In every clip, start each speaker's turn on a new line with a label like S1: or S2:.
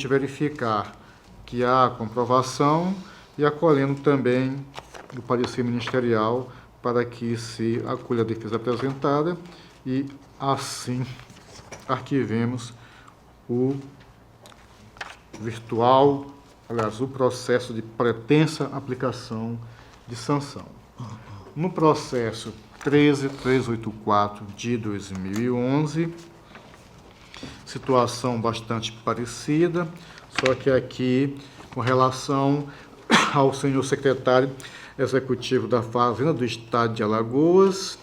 S1: verificar que há comprovação e acolhendo também o parecer ministerial para que se acolha a defesa apresentada e assim arquivemos o o processo de pretensa aplicação de sanção. No processo 13384 de 2011, situação bastante parecida, só que aqui com relação ao senhor secretário executivo da Fazenda do Estado de Alagoas,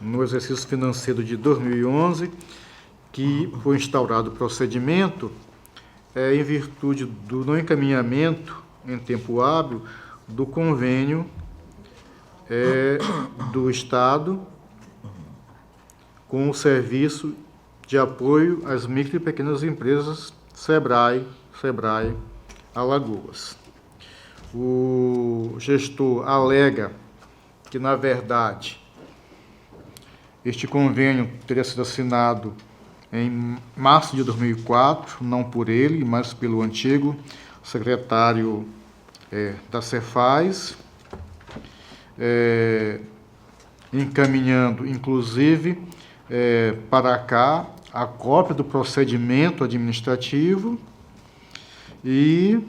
S1: no exercício financeiro de 2011, que foi instaurado o procedimento em virtude do não encaminhamento em tempo hábil do convênio do Estado com o Serviço de Apoio às Micro e Pequenas Empresas, SEBRAE Alagoas. O gestor alega que, na verdade, este convênio teria sido assinado em março de 2004, não por ele, mas pelo antigo secretário da Cefaz, encaminhando, inclusive, para cá a cópia do procedimento administrativo e,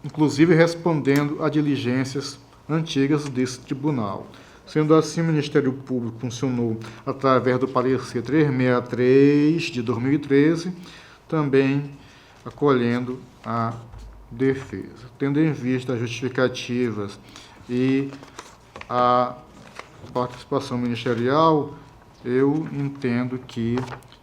S1: inclusive, respondendo a diligências antigas desse tribunal. Sendo assim, o Ministério Público funcionou através do parecer 363 de 2013, também acolhendo a defesa. Tendo em vista as justificativas e a participação ministerial, eu entendo que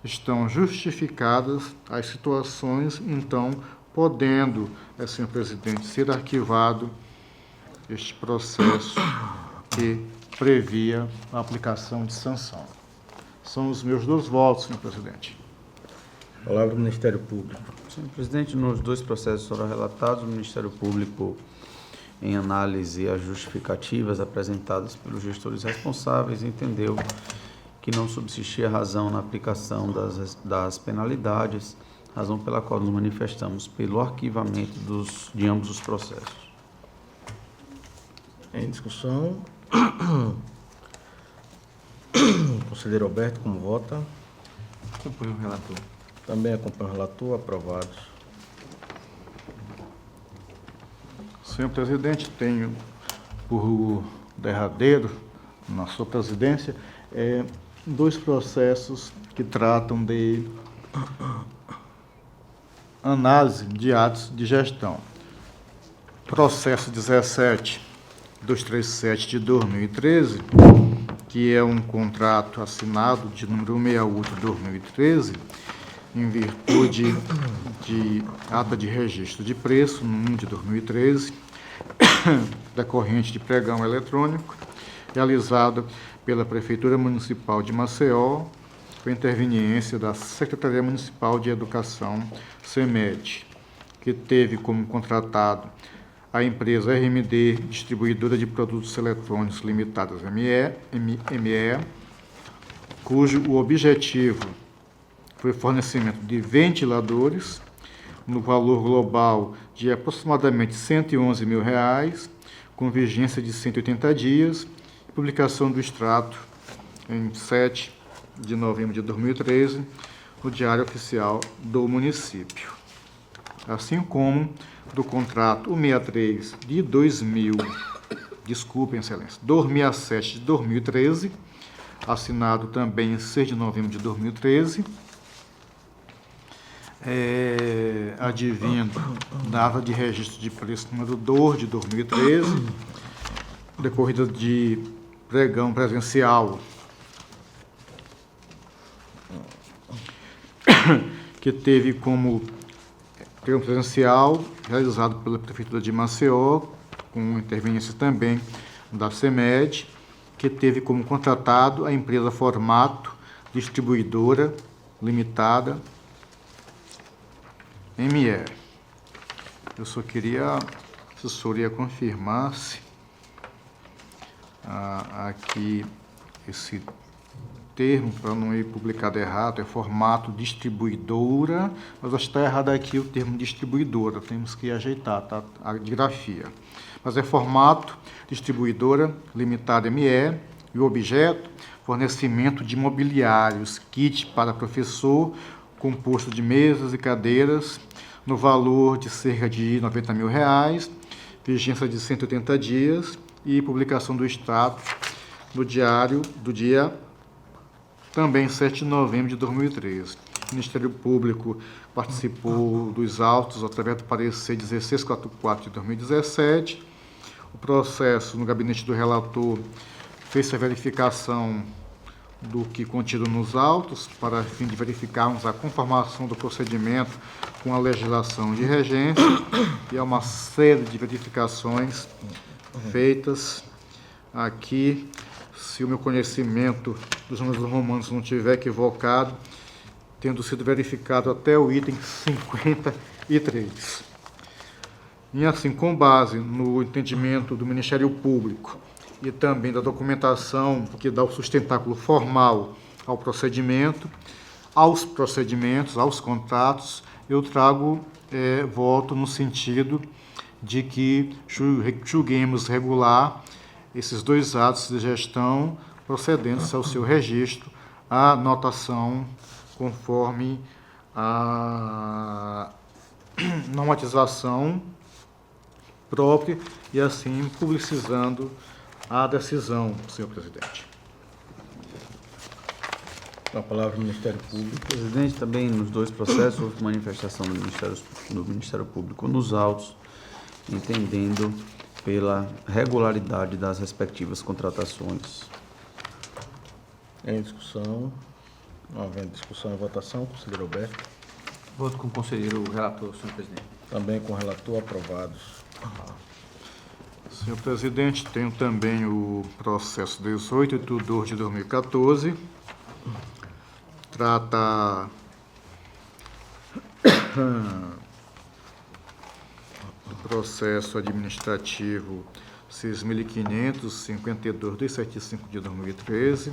S1: estão justificadas as situações, então, podendo, senhor presidente, ser arquivado este processo que previa a aplicação de sanção. São os meus 2 votos, senhor presidente.
S2: Palavra do Ministério Público.
S3: Senhor presidente, nos 2 processos foram relatados, o Ministério Público, em análise às justificativas apresentadas pelos gestores responsáveis, entendeu que não subsistia razão na aplicação das penalidades, razão pela qual nos manifestamos pelo arquivamento de ambos os processos.
S2: Em discussão. Conselheiro Alberto, como vota?
S1: Acompanho o relator.
S2: Também acompanho o relator. Aprovados.
S1: Senhor presidente, tenho por derradeiro, na sua presidência, 2 processos que tratam de análise de atos de gestão. Processo 17237 de 2013, que é um contrato assinado de número 68 de 2013, em virtude de ata de registro de preço, no 1 de 2013, decorrente de pregão eletrônico, realizado pela Prefeitura Municipal de Maceió, com interveniência da Secretaria Municipal de Educação, SEMED, que teve como contratado a empresa RMD Distribuidora de Produtos Eletrônicos Limitadas ME, cujo o objetivo foi fornecimento de ventiladores no valor global de aproximadamente R$ 111 mil, com vigência de 180 dias, publicação do extrato em 7 de novembro de 2013, no Diário Oficial do Município. Assim como do contrato 163 de 267 de 2013, assinado também em 6 de novembro de 2013, advindo da ata de registro de preço número 2 de 2013, decorrida de pregão presencial, que teve como pregão presencial realizado pela Prefeitura de Maceió, com interveniência também da SEMED, que teve como contratado a empresa Formato Distribuidora Limitada ME. Eu só queria, a assessoria confirmasse aqui esse termo, para não ir publicado errado, é formato distribuidora, mas acho que está errado aqui o termo distribuidora, temos que ajeitar, tá? A grafia. Mas é formato distribuidora limitada ME, e o objeto, fornecimento de mobiliários, kit para professor, composto de mesas e cadeiras, no valor de cerca de R$ 90.000, vigência de 180 dias e publicação do extrato no diário do dia também 7 de novembro de 2013. O Ministério Público participou dos autos através do parecer 1644 de 2017. O processo no gabinete do relator fez a verificação do que contido nos autos, para fim de verificarmos a conformação do procedimento com a legislação de regência, e há uma série de verificações feitas aqui. Se o meu conhecimento dos números romanos não estiver equivocado, tendo sido verificado até o item 53. E assim, com base no entendimento do Ministério Público e também da documentação que dá o sustentáculo formal ao procedimento, aos procedimentos, aos contratos, eu trago voto no sentido de que julguemos regular esses dois atos de gestão, procedendo-se ao seu registro, a notação conforme a normatização própria e assim publicizando a decisão, senhor presidente.
S2: Com a palavra o Ministério Público.
S3: Presidente, também nos dois processos houve manifestação do Ministério Público nos autos, entendendo pela regularidade das respectivas contratações.
S2: Em discussão. Não havendo discussão e votação, conselheiro Alberto.
S4: Voto com o conselheiro relator, senhor presidente.
S2: Também com o relator, aprovados.
S1: Senhor presidente, tenho também o processo 1882 de 2014. Trata do processo administrativo 6.552/275 de 2013.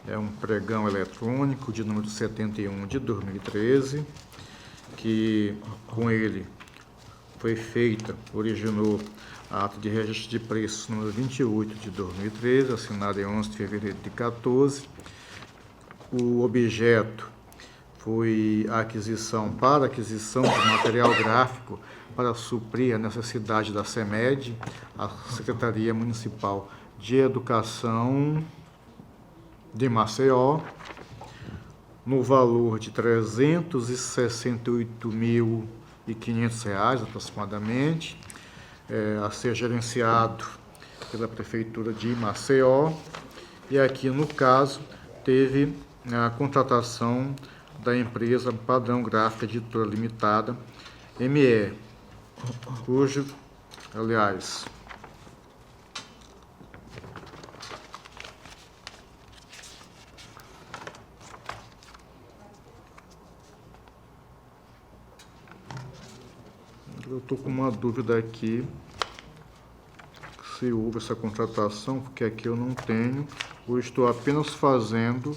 S1: É um pregão eletrônico de número 71 de 2013, que com ele foi feita, originou a ata de registro de preços número 28 de 2013, assinada em 11 de fevereiro de 2014. O objeto foi a aquisição de material gráfico para suprir a necessidade da SEMED, a Secretaria Municipal de Educação de Maceió, no valor de R$ 368.500 aproximadamente, a ser gerenciado pela Prefeitura de Maceió. E aqui, no caso, teve a contratação da empresa Padrão Gráfica Editora Limitada, ME, cujo, aliás, eu estou com uma dúvida aqui se houve essa contratação, porque aqui eu não tenho, ou estou apenas fazendo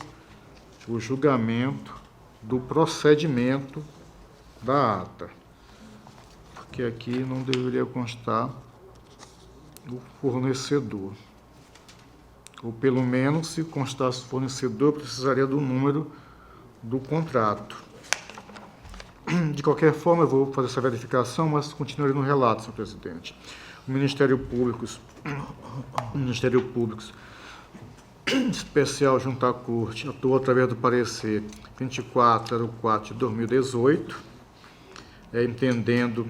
S1: o julgamento do procedimento da ata, porque aqui não deveria constar o fornecedor, ou pelo menos, se constasse fornecedor, precisaria do número do contrato. De qualquer forma, eu vou fazer essa verificação, mas continuarei no relato, senhor presidente. O Ministério Público Especial junto à Corte atuou através do parecer 2404 de 2018, entendendo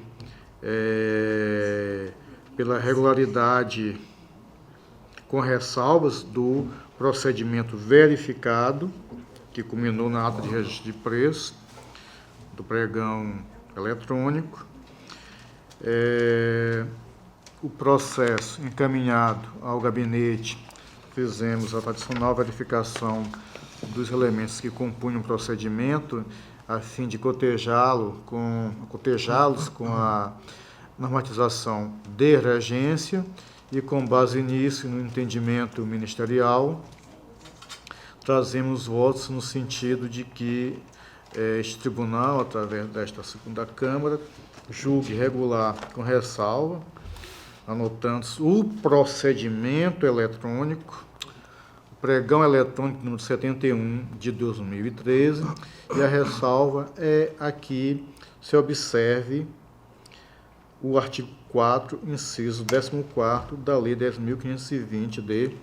S1: pela regularidade com ressalvas do procedimento verificado, que culminou na ata de registro de preço do pregão eletrônico. O processo encaminhado ao gabinete, fizemos a tradicional verificação dos elementos que compunham o procedimento, a fim de cotejá-los com a normatização de regência, e com base nisso, no entendimento ministerial, trazemos votos no sentido de que este tribunal, através desta segunda Câmara, julgue regular com ressalva, anotando-se o procedimento eletrônico, o pregão eletrônico número 71 de 2013, e a ressalva é aqui se observe o artigo 4, inciso 14º da Lei 10.520 de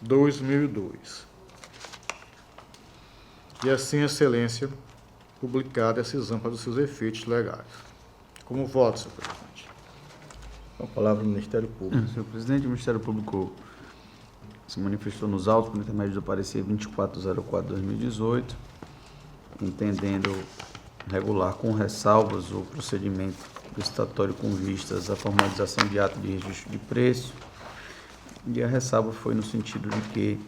S1: 2002. E assim, Excelência, publicar a decisão para os seus efeitos legais. Como voto, senhor presidente.
S2: Com a palavra o Ministério Público.
S3: Senhor presidente, o Ministério Público se manifestou nos autos por intermédio do parecer 2404/2018, entendendo regular com ressalvas o procedimento licitatório com vistas à formalização de ato de registro de preço, e a ressalva foi no sentido de que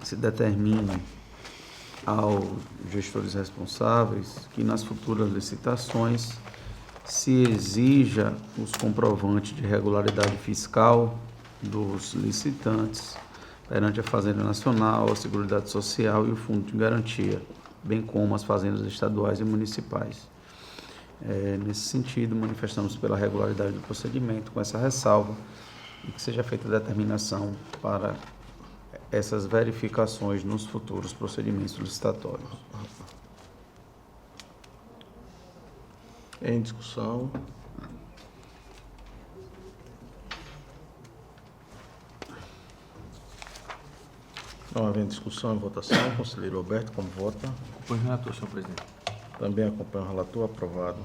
S3: se determine aos gestores responsáveis que nas futuras licitações se exija os comprovantes de regularidade fiscal dos licitantes perante a Fazenda Nacional, a Seguridade Social e o Fundo de Garantia, bem como as fazendas estaduais e municipais. Nesse sentido, manifestamos pela regularidade do procedimento com essa ressalva e que seja feita a determinação para essas verificações nos futuros procedimentos licitatórios.
S2: Em discussão. Não havendo discussão e votação, conselheiro Alberto, como vota?
S4: Acompanho o relator, senhor presidente.
S2: Também acompanha o relator, aprovado.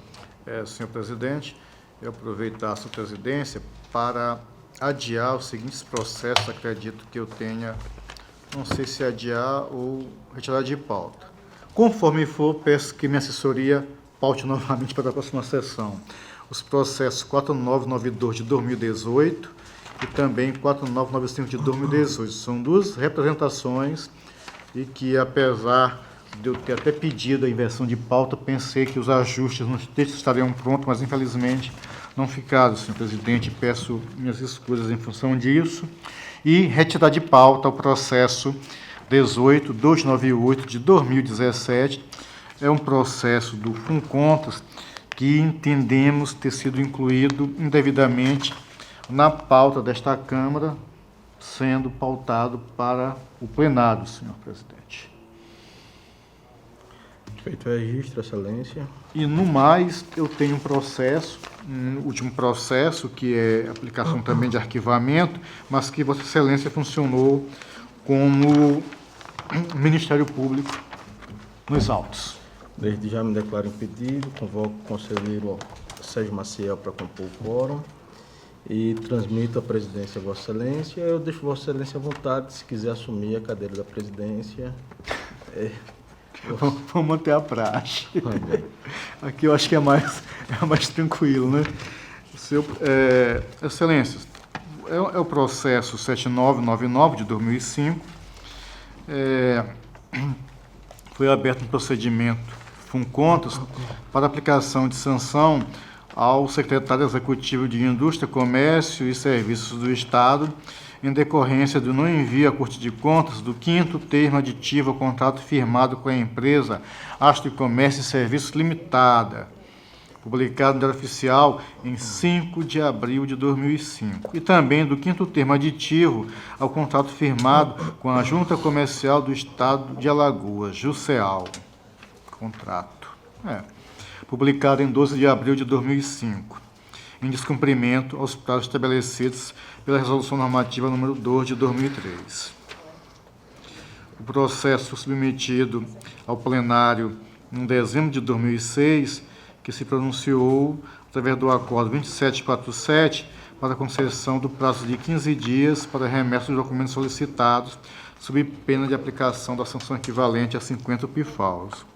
S1: Senhor presidente, eu aproveitar a sua presidência para adiar os seguintes processos, acredito que eu tenha, não sei se adiar ou retirar de pauta. Conforme for, peço que minha assessoria paute novamente para a próxima sessão. Os processos 4992 de 2018 e também 4995 de 2018. São duas representações e que, apesar de eu ter até pedido a inversão de pauta, pensei que os ajustes nos textos estariam prontos, mas infelizmente não ficaram, senhor presidente. Peço minhas escusas em função disso. E retirar de pauta o processo 18298 de 2017. É um processo do Funcontas que entendemos ter sido incluído indevidamente na pauta desta Câmara, sendo pautado para o plenário, senhor presidente.
S2: Feito o registro, Excelência.
S1: E, no mais, eu tenho um processo, um último processo, que é aplicação também de arquivamento, mas que Vossa Excelência funcionou como Ministério Público nos autos.
S2: Desde já me declaro impedido, convoco o conselheiro Sérgio Maciel para compor o quórum e transmito a presidência a Vossa Excelência. Eu deixo Vossa Excelência à vontade, se quiser assumir a cadeira da presidência.
S1: Vamos manter a praxe. Aqui eu acho que é mais tranquilo, né? Excelência, é o processo 7999 de 2005. Foi aberto um procedimento Funcontas para aplicação de sanção ao secretário executivo de Indústria, Comércio e Serviços do Estado, em decorrência do não envio à Corte de Contas do 5º termo aditivo ao contrato firmado com a empresa Astro Comércio e Serviços Limitada, publicado no Diário Oficial em 5 de abril de 2005, e também do 5º termo aditivo ao contrato firmado com a Junta Comercial do Estado de Alagoas, JUSEAL, publicado em 12 de abril de 2005, em descumprimento aos prazos estabelecidos pela Resolução Normativa número 2 de 2003. O processo submetido ao plenário em dezembro de 2006, que se pronunciou através do acordo 2747 para a concessão do prazo de 15 dias para remessa dos documentos solicitados, sob pena de aplicação da sanção equivalente a 50 PIFAUs.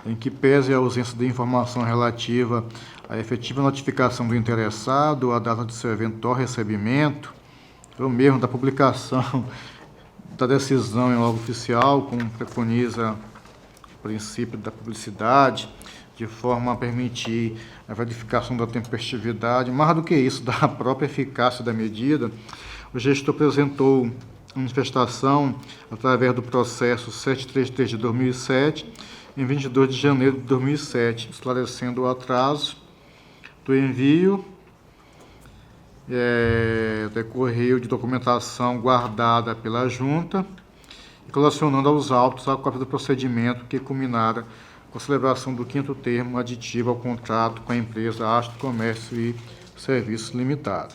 S1: Em que pese a ausência de informação relativa à efetiva notificação do interessado, a data de seu eventual recebimento, ou mesmo da publicação da decisão em logo oficial, como preconiza o princípio da publicidade, de forma a permitir a verificação da tempestividade. Mais do que isso, da própria eficácia da medida, o gestor apresentou manifestação através do processo 733 de 2007, em 22 de janeiro de 2007, esclarecendo o atraso do envio decorreu de documentação guardada pela Junta, relacionando aos autos a cópia do procedimento que culminara com a celebração do 5º termo aditivo ao contrato com a empresa Astro Comércio e Serviços Limitada.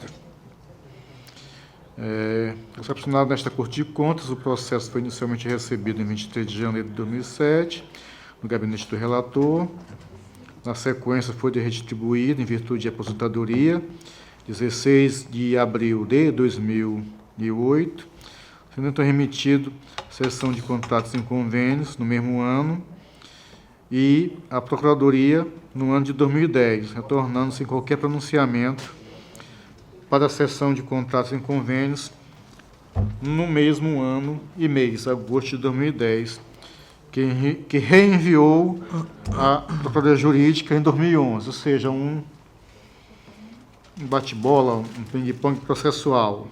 S1: Recepcionado nesta Corte de Contas, o processo foi inicialmente recebido em 23 de janeiro de 2007, no gabinete do relator. Na sequência, foi redistribuído em virtude de aposentadoria, 16 de abril de 2008, sendo então remetido à seção de contratos e convênios no mesmo ano, e a Procuradoria no ano de 2010, retornando sem qualquer pronunciamento para a seção de contratos e convênios no mesmo ano e mês, agosto de 2010, que reenviou a Procuradoria Jurídica em 2011, ou seja, um bate-bola, um ping-pong processual.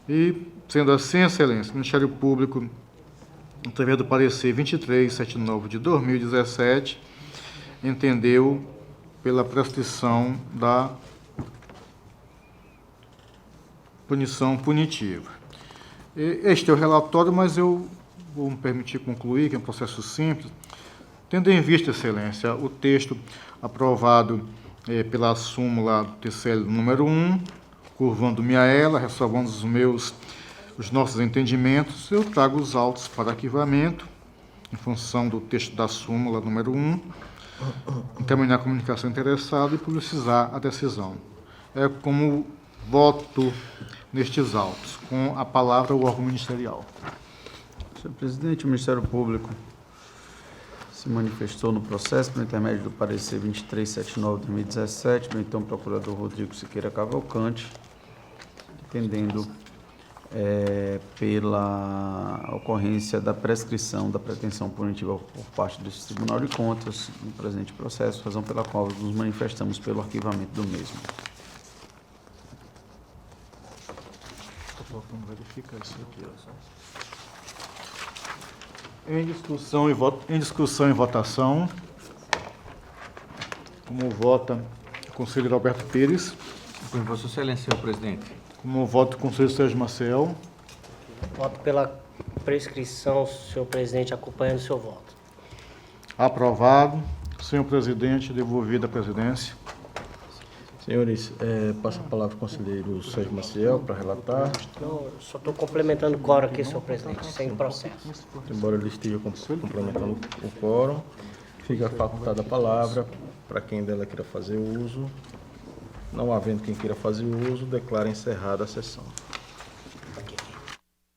S1: E, sendo assim, Excelência, o Ministério Público, através do parecer 2379 de 2017, entendeu pela prescrição da punição punitiva. Este é o relatório, mas eu vou me permitir concluir, que é um processo simples, tendo em vista, Excelência, o texto aprovado pela súmula do TCL número 1, curvando-me a ela, ressalvando os nossos entendimentos, eu trago os autos para arquivamento, em função do texto da súmula número 1, encaminhar a comunicação interessada e publicizar a decisão. Como voto nestes autos, com a palavra o órgão ministerial.
S3: Senhor presidente, o Ministério Público se manifestou no processo por intermédio do parecer 2379 de 2017 do então procurador Rodrigo Siqueira Cavalcante, entendendo pela ocorrência da prescrição da pretensão punitiva por parte desse Tribunal de Contas no presente processo, razão pela qual nos manifestamos pelo arquivamento do mesmo.
S1: Vamos verificar isso aqui. Em discussão e votação, como vota o conselheiro Alberto Pires,
S4: Com Vossa Excelência, senhor presidente.
S1: como vota o conselheiro Sérgio Maciel,
S5: Voto pela prescrição, senhor presidente, acompanhando o seu voto.
S1: aprovado. Senhor presidente, devolvido à presidência.
S2: Senhores, passa a palavra ao conselheiro Sérgio Maciel para relatar.
S5: Não, só estou complementando o quórum aqui, senhor presidente, sem processo.
S2: Embora ele esteja complementando o quórum, fica facultada a palavra para quem dela queira fazer uso. Não havendo quem queira fazer uso, declara encerrada a sessão.